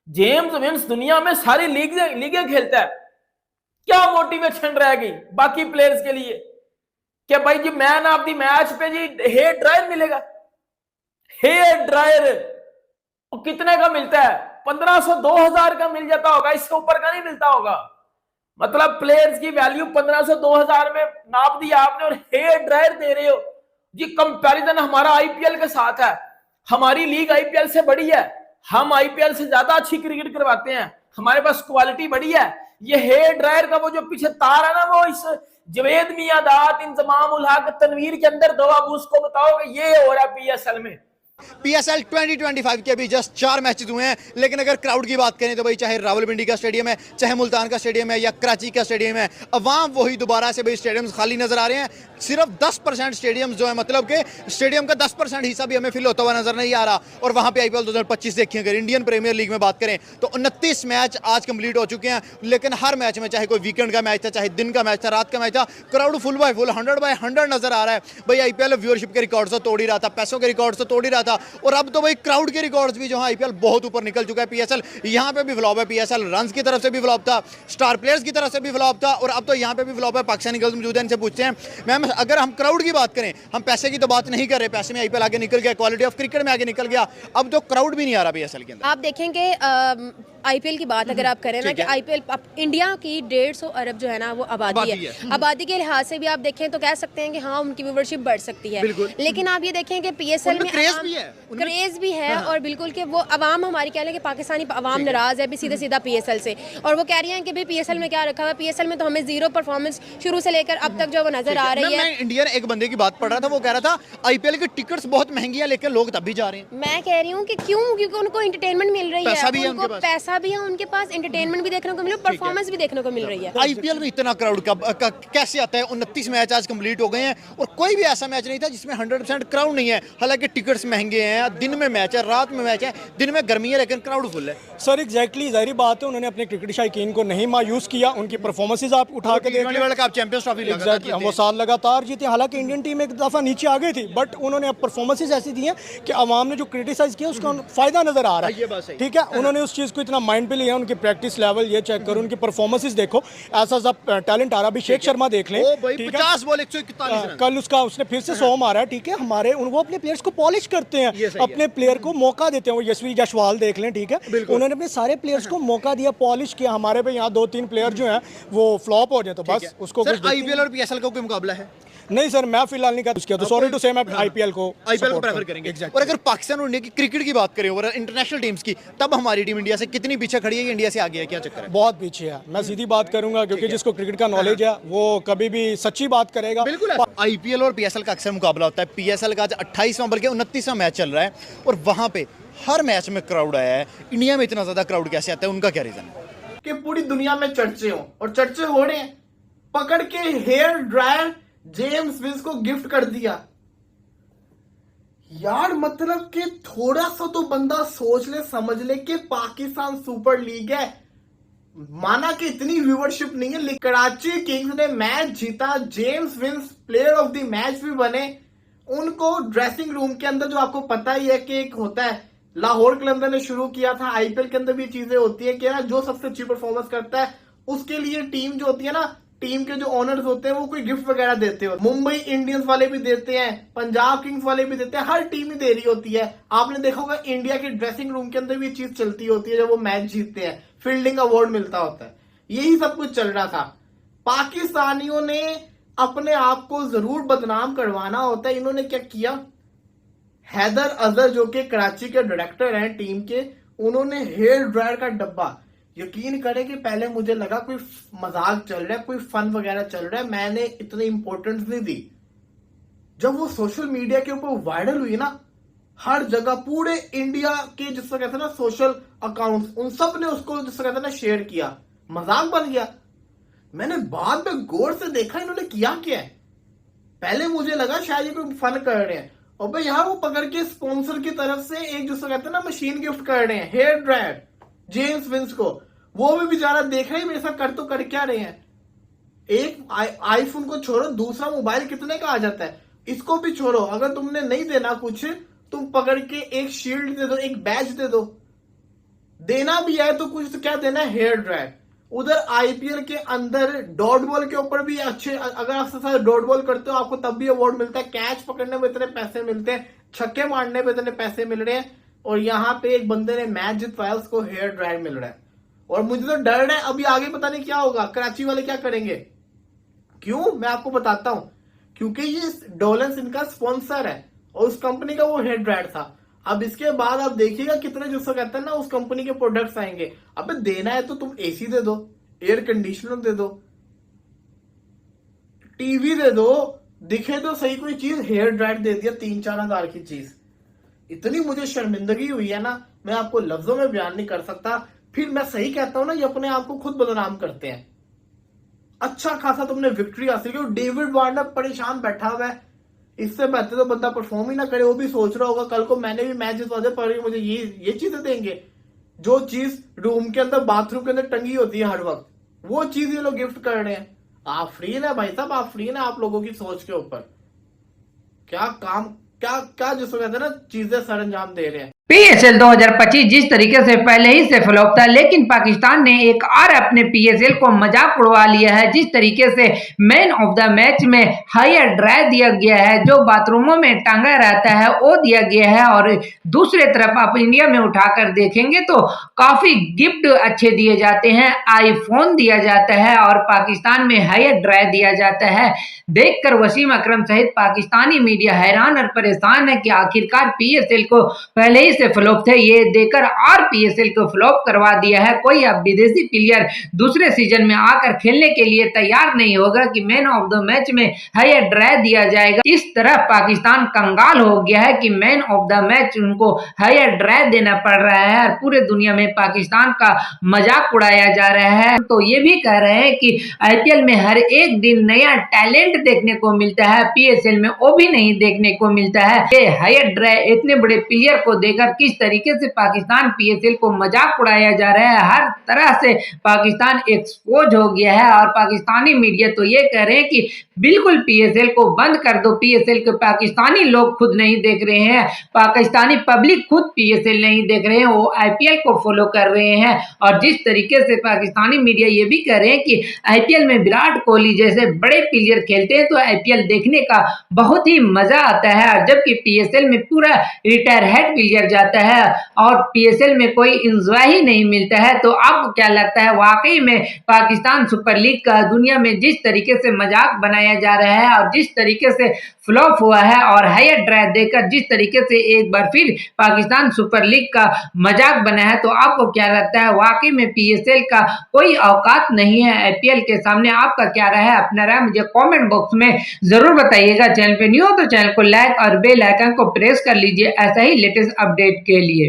James Vince दुनिया में सारी लीगें खेलता है। क्या मोटिवेशन रह गई बाकी प्लेयर्स के लिए कि भाई जी मैन ऑफ द मैच पे जी हेयर ड्रायर मिलेगा। हेयर ड्रायर कितने का मिलता है? 1500 2000 का मिल जाता होगा, इसके ऊपर का नहीं मिलता होगा। मतलब प्लेयर्स की वैल्यू 1500 2000 में नाप दिया आपने और हेयर ड्रायर दे रहे हो जी। कंपैरिजन हमारा आईपीएल के साथ है। हमारी लीग आईपीएल से बड़ी है, हम आईपीएल से ज्यादा अच्छी क्रिकेट करवाते हैं, हमारे पास क्वालिटी बड़ी है। ये हेयर ड्रायर का वो जो पीछे तार है ना, वो इस जवेद मियादाद इंजमाम उल हक तनवीर के अंदर दो, अब उसको बताओगे ये हो रहा है पीएसएल में। पीएसएल 2025 के अभी जस्ट 4 मैचेस हुए हैं, लेकिन अगर क्राउड की बात करें तो भाई चाहे रावलपिंडी का स्टेडियम है, चाहे मुल्तान का स्टेडियम है या कराची का स्टेडियम है, अवाम वही दोबारा से भाई स्टेडियम्स खाली नजर आ रहे हैं। सिर्फ 10% स्टेडियम जो है, मतलब कि स्टेडियम का 10% हिस्सा भी हमें फिल होता हुआ नजर नहीं आ रहा। और वहां पे आईपीएल 2025 देखिए, अगर इंडियन प्रीमियर लीग में बात करें तो 29 मैच आज कंप्लीट हो चुके हैं, लेकिन हर मैच में चाहे कोई वीकेंड का मैच था, चाहे दिन का मैच था, रात का मैच था, क्राउड फुल बाय फुल 100/100 नजर आ रहा है। भाई आईपीएल व्यूअरशिप के रिकॉर्ड तो तोड़ ही रहा था, पैसों के रिकॉर्ड तो तोड़ ही रहा था, और अब तो भाई क्राउड के रिकॉर्ड्स भी जो है आईपीएल बहुत ऊपर निकल चुका है। पीएसएल यहाँ पे भी फ्लॉप है, पीएसएल रन्स की तरफ से भी फ्लॉप था, स्टार प्लेयर्स की तरफ से भी फ्लॉप था, और अब तो यहाँ पे भी फ्लॉप है। पाकिस्तानी गर्ल्स मौजूद है, इनसे पूछते हैं मैम, अगर हम क्राउड की बात करें, हम पैसे की तो बात नहीं कर रहे, पैसे में आईपीएल आगे निकल गया, क्वालिटी ऑफ क्रिकेट में आगे निकल गया, अब तो क्राउड भी नहीं आ रहा पीएसएल के अंदर। आप देखेंगे आईपीएल की बात अगर आप करें ना कि आईपीएल इंडिया की 150 अरब जो है ना वो आबादी है। आबादी के लिहाज से भी आप देखें तो कह सकते हैं कि हाँ उनकी व्यूअरशिप बढ़ सकती है, लेकिन आप ये देखें कि पीएसएल में क्रेज भी है और बिल्कुल कि वो अवाम हमारी कह लें कि पाकिस्तानी अवाम नाराज है भी सीधा सीधा पीएसएल से, और वो कह रही हैं कि भाई पीएसएल में क्या रखा हुआ है। पीएसएल में तो हमें जीरो परफॉर्मेंस शुरू से लेकर अब तक जो वो नजर आ रही है। मैं इंडियन एक बंदे की बात पढ़ रहा था, वो कह रहा था आईपीएल की टिकट्स बहुत महंगी है, लेकिन लोग तब भी जा रहे हैं। मैं कह रही हूँ कि क्यों, क्योंकि उनको एंटरटेनमेंट मिल रही है, पैसा भी है उनके पास, एंटरटेनमेंट भी देखने को मिल रहा है, परफॉर्मेंस भी देखने को मिल रही है। आईपीएल में इतना क्राउड कैसे आता है? 29 मैच आज कंप्लीट हो गए हैं और कोई भी ऐसा मैच नहीं था जिसमें 100% क्राउड नहीं है। हालांकि टिकट्स महंगे हैं, दिन में मैच है, रात में मैच है, दिन में गर्मी है, लेकिन क्राउड फुल है। सर एग्जैक्टली, जाहिर बात है उन्होंने अपने क्रिकेट शायकीन को नहीं मायूस किया। उनकी परफॉर्मेंस आप उठा के देख world cup champions trophy exactly वो साल लगातार जीते। हालांकि इंडियन टीम एक दफा नीचे आ गई थी, बट उन्होंने परफॉर्मेंसेस ऐसी दी हैं कि आवाम ने जो क्रिटिसाइज किया उसका फायदा नजर आ रहा है। ठीक है, उन्होंने उस चीज़ को इतना माइंड पे लिया। उनकी प्रैक्टिस लेवल ये चेक करो, उनकी परफॉर्मेंसेस देखो, ऐसा सब टैलेंट आ रहा। अभिषेक शर्मा देख लें, 50 बॉल 141 कल उसका उसने फिर से 100 मारा है। ठीक है, हमारे वो अपने प्लेयर्स को पॉलिश करते हैं, अपने प्लेयर को मौका देते हैं। वो यशवी जायसवाल देख लें, ठीक है, उन्होंने अपने सारे प्लेयर्स को मौका दिया, पॉलिश किया। हमारे पे यहाँ 2-3 प्लेयर जो हैं वो फ्लॉप हो जाए तो बस उसको आईपीएल और पीएसएल का कोई मुकाबला है नहीं सर, मैं फिलहाल नहीं कर तो सॉरी टू से मैं आईपीएल को प्रेफर करेंगे। और अगर पाकिस्तान और इंडिया की क्रिकेट की बात करें और इंटरनेशनल टीम्स की, तब हमारी टीम इंडिया से कितनी पीछे खड़ी है? इंडिया से आगे है, क्या चक्कर है? बहुत पीछे है, मैं सीधी बात करूंगा, क्योंकि जिसको क्रिकेट का नॉलेज है वो कभी भी सच्ची बात करेगा। बिल्कुल। आईपीएल और पीएसएल का अक्सर मुकाबला होता है। पीएसएल का आज 28वां बल्कि 29वां मैच चल रहा है और वहां पे हर मैच में क्राउड आया है। इंडिया में इतना ज्यादा क्राउड कैसे आता है? उनका क्या रीजन है? कि पूरी दुनिया में चर्चे हो, और चर्चे हो रहे हैं। पकड़ के हेयर ड्रायर जेम्स विंस को गिफ्ट कर दिया यार। मतलब कि थोड़ा सा तो बंदा सोच ले, समझ ले कि पाकिस्तान सुपर लीग है। माना कि इतनी व्यूअरशिप नहीं है, लेकिन कराची किंग्स ने मैच जीता, James Vince player of the match भी बने। उनको ड्रेसिंग रूम के अंदर, जो आपको पता ही है कि एक होता है, लाहौर कलंदर ने शुरू किया था, आईपीएल के अंदर भी चीजें होती है कि ना जो सबसे अच्छी परफॉर्मेंस करता है उसके लिए टीम जो होती है ना, टीम के जो ओनर्स होते हैं वो कोई गिफ्ट वगैरह देते हो। मुंबई इंडियंस वाले भी देते हैं, पंजाब किंग्स वाले भी देते हैं, हर टीम ही दे रही होती है। आपने देखा होगा इंडिया के ड्रेसिंग रूम के अंदर भी चीज चलती होती है, जब वो मैच जीतते हैं फील्डिंग अवार्ड मिलता होता है। यही सब कुछ चल रहा था। पाकिस्तानियों ने अपने आप को जरूर बदनाम करवाना होता है। इन्होंने क्या किया, हैदर अजहर जो कि कराची के डायरेक्टर हैं टीम के, उन्होंने हेयर ड्रायर का डब्बा, यकीन करें कि पहले मुझे लगा कोई मजाक चल रहा है, कोई फन वगैरह चल रहा है, मैंने इतनी इंपॉर्टेंस नहीं दी। जब वो सोशल मीडिया के ऊपर वायरल हुई ना, हर जगह पूरे इंडिया के जिसको कहते हैं ना सोशल अकाउंट्स, उन सब ने उसको जिसको कहते हैं ना शेयर किया, मजाक बन गया। मैंने बाद में गौर से देखा इन्होंने किया क्या है। पहले मुझे लगा शायद ये कोई फन कर रहे हैं, और भाई यहाँ वो पकड़ के स्पॉन्सर की तरफ से एक जिसको कहते हैं ना मशीन गिफ्ट कर रहे हैं, हेयर ड्रायर जेम्स विंस को। वो भी बेचारा देख रहे मेरे साथ तो कर क्या रहे हैं। एक आईफोन को छोड़ो, दूसरा मोबाइल कितने का आ जाता है, इसको भी छोड़ो। अगर तुमने नहीं देना कुछ, तुम पकड़ के एक शील्ड दे दो, एक बैज दे दो। देना भी है तो कुछ तो क्या देना है, हेयर ड्रायर। उधर आईपीएल के अंदर डॉट बॉल के ऊपर भी अच्छे, अगर आप साथ डॉट बॉल करते हो आपको तब भी अवार्ड मिलता है, कैच पकड़ने में इतने पैसे मिलते हैं, छक्के मारने में इतने पैसे मिल रहे हैं, और यहाँ पे एक बंदे ने मैच जितवाया उसको हेयर ड्रायर मिल रहा है। और मुझे तो डर है अभी आगे पता नहीं क्या होगा, कराची वाले क्या करेंगे। क्यों, मैं आपको बताता हूं, क्योंकि ये डोलेंस इनका स्पॉन्सर है और उस कंपनी का वो हेड ड्रायर था। अब इसके बाद आप देखिएगा कितने, जिसको कहते हैं ना, उस कंपनी के प्रोडक्ट्स आएंगे। अबे देना है तो तुम एसी दे दो, एयर कंडीशनर दे दो, टीवी दे दो, दिखे तो सही कोई चीज। हेयर ड्रायर दे दिया 3-4 हजार की चीज। इतनी मुझे शर्मिंदगी हुई है ना, मैं आपको लफ्जों में बयान नहीं कर सकता। फिर मैं सही कहता हूं ना, ये अपने आप को खुद बदनाम करते हैं। अच्छा खासा तुमने विक्ट्री हासिल की, डेविड वार्नर परेशान बैठा हुआ है, इससे बेहतर तो बंदा परफॉर्म ही ना करे। वो भी सोच रहा होगा कल को मैंने भी मैच जितवा दिया पर मुझे ये चीजें देंगे, जो चीज रूम के अंदर बाथरूम के अंदर टंगी होती है हर वक्त, वो चीज ये लोग गिफ्ट कर रहे हैं। आप फ्री ना भाई साहब, आप फ्री ना आप लोगों की सोच के ऊपर। क्या काम, क्या क्या जिसको कहते हैं ना, चीजें सरंजाम दे रहे हैं। पीएसएल 2025 जिस तरीके से पहले ही से फ्लॉप था, लेकिन पाकिस्तान ने एक और अपने पीएसएल को मजाक उड़वा लिया है। जिस तरीके से मैन ऑफ द मैच में हेयर ड्रायर दिया गया है, जो बाथरूमों में टांगा रहता है, वो दिया गया है। और दूसरे तरफ आप इंडिया में उठाकर देखेंगे तो काफी गिफ्ट अच्छे दिए जाते हैं, आईफोन दिया जाता है और पाकिस्तान में हेयर ड्रायर दिया जाता है। देखकर वसीम अकरम सहित पाकिस्तानी मीडिया हैरान और परेशान है कि आखिरकार पीएसएल को पहले ही से फ्लॉप थे, ये देकर और पीएसएल को फ्लॉप करवा दिया है। कोई अब विदेशी प्लेयर दूसरे सीजन में आकर खेलने के लिए तैयार नहीं होगा कि मैन ऑफ द मैच में हेयर ड्रायर दिया जाएगा। इस तरह पाकिस्तान कंगाल हो गया है कि मैन ऑफ द मैच उनको हेयर ड्रायर देना पड़ रहा है और पूरे दुनिया में पाकिस्तान का मजाक उड़ाया जा रहा है। तो ये भी कह रहे हैं कि आईपीएल में हर एक दिन नया टैलेंट देखने को मिलता है, पीएसएल में वो भी नहीं देखने को मिलता है। ये हेयर ड्रायर इतने बड़े प्लेयर को देकर किस तरीके से पाकिस्तान पीएसएल को मजाक उड़ाया जा रहा है, हर तरह से पाकिस्तान एक्सपोज हो गया है। और पाकिस्तानी मीडिया तो ये कह रहे हैं कि बिल्कुल पीएसएल को बंद कर दो, पीएसएल को पाकिस्तानी लोग खुद नहीं देख रहे हैं, पाकिस्तानी पब्लिक खुद पीएसएल नहीं देख रहे हैं, वो आईपीएल को फॉलो कर रहे हैं। और जिस तरीके से पाकिस्तानी मीडिया ये भी कह रहे हैं कि आईपीएल में विराट कोहली जैसे बड़े प्लेयर खेलते हैं तो आईपीएल देखने का बहुत ही मजा आता है, और जबकि पीएसएल में पूरा रिटायर हेड प्लेयर जाता है और पीएसएल में कोई एंजॉय ही नहीं मिलता है। तो आपको क्या लगता है, वाकई में पाकिस्तान सुपर लीग का दुनिया में जिस तरीके से मजाक बनाया जा रहा है और जिस तरीके से फ्लॉप हुआ है और हेयर ड्रायर देकर जिस तरीके से एक बार फिर पाकिस्तान सुपर लीग का मजाक बना है, तो आपको क्या लगता है, वाकई में पीएसएल का कोई औकात नहीं है आईपीएल के सामने? आपका क्या राय है, अपना राय मुझे कमेंट बॉक्स में जरूर बताइएगा। चैनल पे न्यू हो तो चैनल को लाइक और बेल आइकन को प्रेस कर लीजिए ऐसा ही लेटेस्ट अपडेट के लिए।